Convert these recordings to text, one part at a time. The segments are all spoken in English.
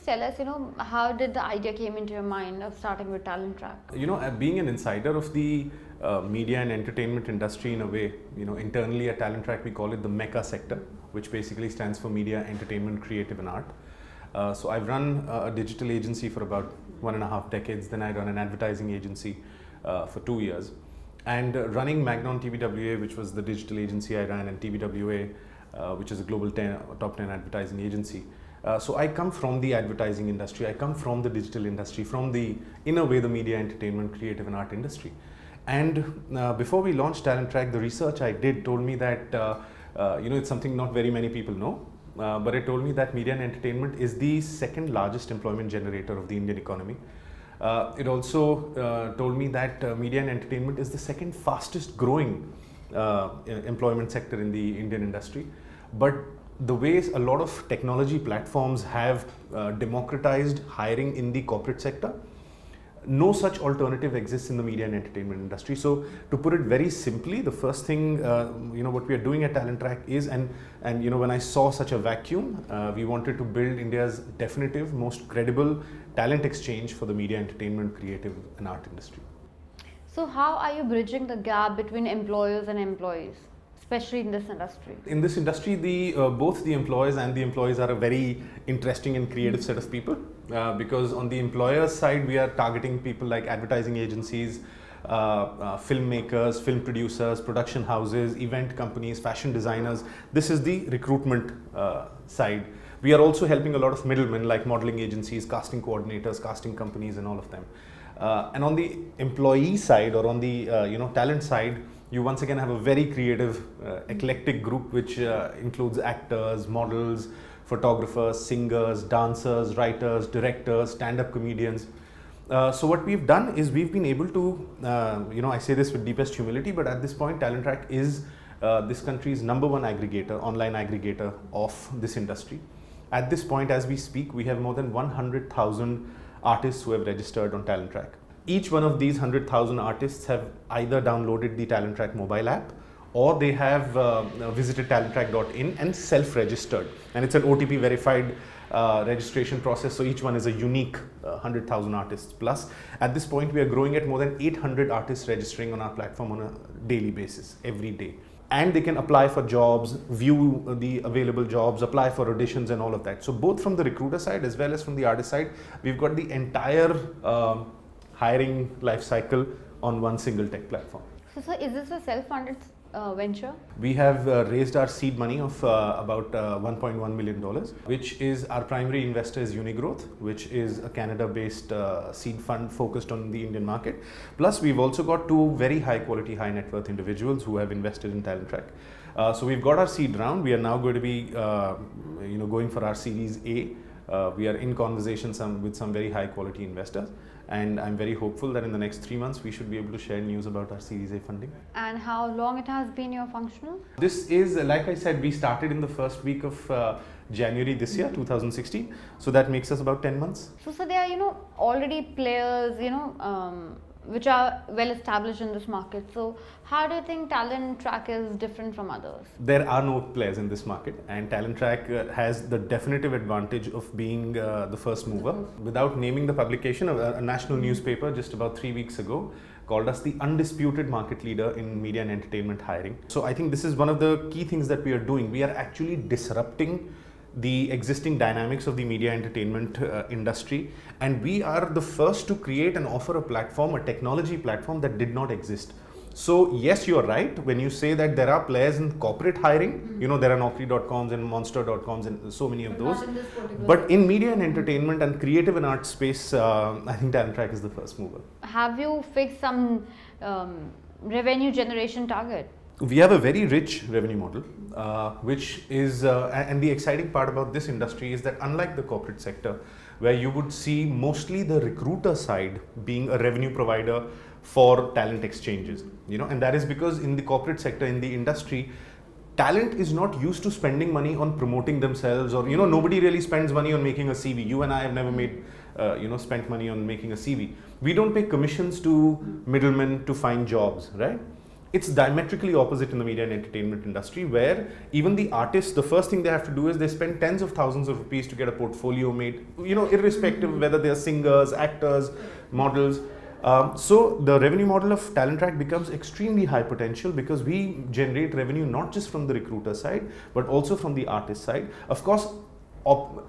tell us, how did the idea came into your mind of starting with talentrack? Being an insider of the media and entertainment industry in a way, internally at talentrack we call it the MECA sector, which basically stands for media, entertainment, creative and art. So I've run a digital agency for about 1.5 decades, then I run an advertising agency for 2 years. And running Magnon TBWA, which was the digital agency I ran, and TBWA, which is a global top 10 advertising agency. So I come from the advertising industry, I come from the digital industry, from the, in a way, the media, entertainment, creative and art industry. And before we launched talentrack, the research I did told me that, it's something not very many people know, but it told me that media and entertainment is the second largest employment generator of the Indian economy. It also told me that media and entertainment is the second fastest growing employment sector in the Indian industry. But the ways a lot of technology platforms have democratized hiring in the corporate sector, no such alternative exists in the media and entertainment industry. So to put it very simply, the first thing, what we are doing at talentrack is, and when I saw such a vacuum, we wanted to build India's definitive, most credible talent exchange for the media, entertainment, creative and art industry. So how are you bridging the gap between employers and employees, especially in this industry? In this industry, both the employers and the employees are a very interesting and creative set of people, because on the employers side, we are targeting people like advertising agencies, filmmakers, film producers, production houses, event companies, fashion designers. This is the recruitment side. We are also helping a lot of middlemen like modeling agencies, casting coordinators, casting companies and all of them. And on the employee side, or on the talent side, you once again have a very creative, eclectic group which includes actors, models, photographers, singers, dancers, writers, directors, stand-up comedians. So what we've done is we've been able to, I say this with deepest humility, but at this point talentrack is this country's #1 aggregator, online aggregator of this industry. At this point, as we speak, we have more than 100,000 artists who have registered on talentrack. Each one of these 100,000 artists have either downloaded the talentrack mobile app, or they have visited talentrack.in and self-registered. And it's an OTP verified registration process, so each one is a unique 100,000 artists plus. At this point, we are growing at more than 800 artists registering on our platform on a daily basis, every day. And they can apply for jobs, view the available jobs, apply for auditions and all of that. So both from the recruiter side as well as from the artist side, we've got the entire hiring life cycle on one single tech platform. So is this a self-funded venture? We have raised our seed money of about $1.1 million, which is our primary investor is Unigrowth, which is a Canada-based seed fund focused on the Indian market. Plus, we've also got 2 very high-quality, high-net-worth individuals who have invested in talentrack. So we've got our seed round. We are now going to be, going for our Series A. We are in conversation with some very high-quality investors. And I'm very hopeful that in the next 3 months, we should be able to share news about our Series A funding. And how long it has been your functional? This is, like I said, we started in the first week of January this year, 2016. So that makes us about 10 months. So there are, already players, which are well established in this market. So how do you think talentrack is different from others? There are no players in this market, and talentrack has the definitive advantage of being the first mover. Without naming the publication, a national newspaper just about 3 weeks ago called us the undisputed market leader in media and entertainment hiring. So I think this is one of the key things that we are doing. We are actually disrupting the existing dynamics of the media entertainment industry, and we are the first to create and offer a platform, a technology platform that did not exist. So yes, you're right when you say that there are players in corporate hiring. There are Naukri.coms and Monster.coms and so many of those. But in media and entertainment and creative and art space, I think talentrack is the first mover. Have you fixed some revenue generation target? We have a very rich revenue model, which is, and the exciting part about this industry is that unlike the corporate sector, where you would see mostly the recruiter side being a revenue provider for talent exchanges, and that is because in the corporate sector, in the industry, talent is not used to spending money on promoting themselves, or, nobody really spends money on making a CV. You and I have never made, spent money on making a CV. We don't pay commissions to middlemen to find jobs, right? it's diametrically opposite in the media and entertainment industry, where even the artists, the first thing they have to do is they spend tens of thousands of rupees to get a portfolio made, irrespective of whether they're singers, actors, models. So the revenue model of talentrack becomes extremely high potential, because we generate revenue not just from the recruiter side but also from the artist side. Of course,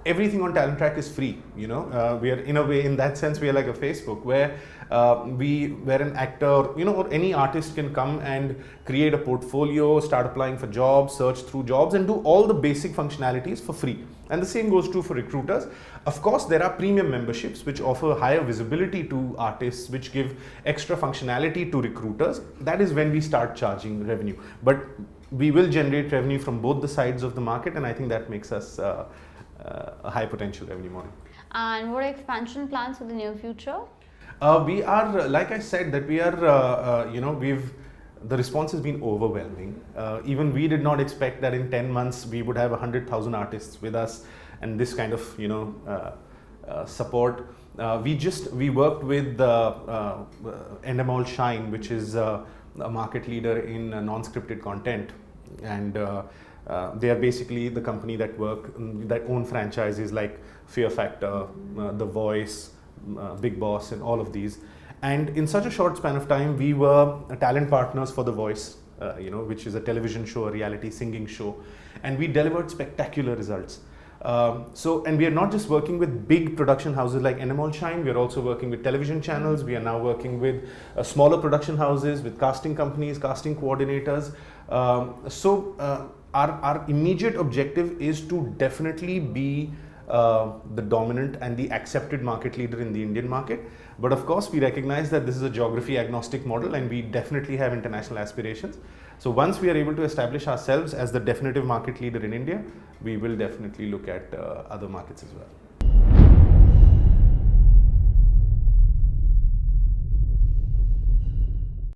everything on talentrack is free. We are, in a way, in that sense, we are like a Facebook, where where an actor, or any artist can come and create a portfolio, start applying for jobs, search through jobs, and do all the basic functionalities for free. And the same goes true for recruiters. Of course, there are premium memberships which offer higher visibility to artists, which give extra functionality to recruiters. That is when we start charging revenue. But we will generate revenue from both the sides of the market, and I think that makes us a high potential revenue model. And what are expansion plans for the near future? We are, like I said, that we are, the response has been overwhelming. Even we did not expect that in 10 months we would have 100,000 artists with us, and this kind of, support. We worked with Endemol Shine, which is a market leader in non-scripted content, and they are basically the company that own franchises like Fear Factor, The Voice, Big Boss, and all of these. And in such a short span of time, we were talent partners for The Voice, which is a television show, a reality singing show, and we delivered spectacular results. And we are not just working with big production houses like Endemol Shine, we are also working with television channels. We are now working with smaller production houses, with casting companies, casting coordinators. Our immediate objective is to definitely be the dominant and the accepted market leader in the Indian market. But of course, we recognize that this is a geography agnostic model, and we definitely have international aspirations. So once we are able to establish ourselves as the definitive market leader in India, we will definitely look at other markets as well.